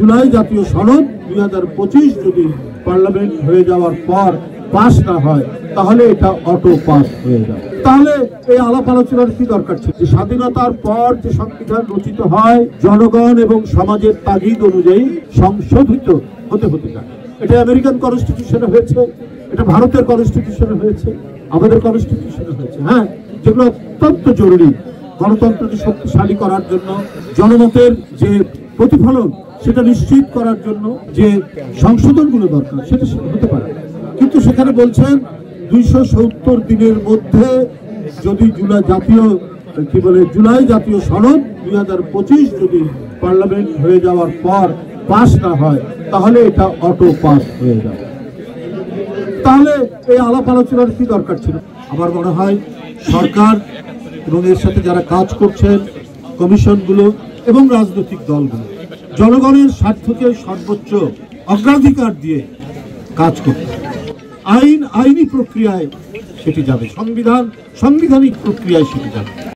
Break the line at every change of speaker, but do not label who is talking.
জুলাই জাতীয় সনদ 2025 যদি পার্লামেন্ট হয়ে যাওয়ার পর পাস না হয় তাহলে এটা অটো পাস হয়ে যাবে। তাহলে এই আলাপ আলোচনার কি দরকার ছিল? স্বাধীনতার পর যে সংবিধান রচিত হয় জনগণ এবং সমাজের তাগিদ অনুযায়ী সংশোধিত হতে হতে যায়। এটা আমেরিকান কনস্টিটিউশনে হয়েছে, এটা ভারতের কনস্টিটিউশনে হয়েছে, আমাদের কনস্টিটিউশনে হয়েছে। হ্যাঁ, যেগুলো অত্যন্ত জরুরি গণতন্ত্রকে শক্তিশালী করার জন্য, জনমতের যে প্রতিফলন সেটা নিশ্চিত করার জন্য যে সংশোধনগুলো দরকার সেটা হতে পারে। কিন্তু সেখানে বলছেন 270 দিনের মধ্যে যদি জুলাই জাতীয় সনদ 2025 যদি পার্লামেন্ট হয়ে যাওয়ার পর পাস না হয় তাহলে এটা অটো পাস হয়ে যাবে। তাহলে এই আলাপ আলোচনার কি দরকার ছিল? আমার মনে হয় সরকার এবং এর সাথে যারা কাজ করছেন, কমিশনগুলো এবং রাজনৈতিক দলগুলো জনগণের স্বার্থকে সর্বোচ্চ অগ্রাধিকার দিয়ে কাজ করতে, আইনি প্রক্রিয়ায় সেটি যাবে, সাংবিধানিক প্রক্রিয়ায় সেটি যাবে।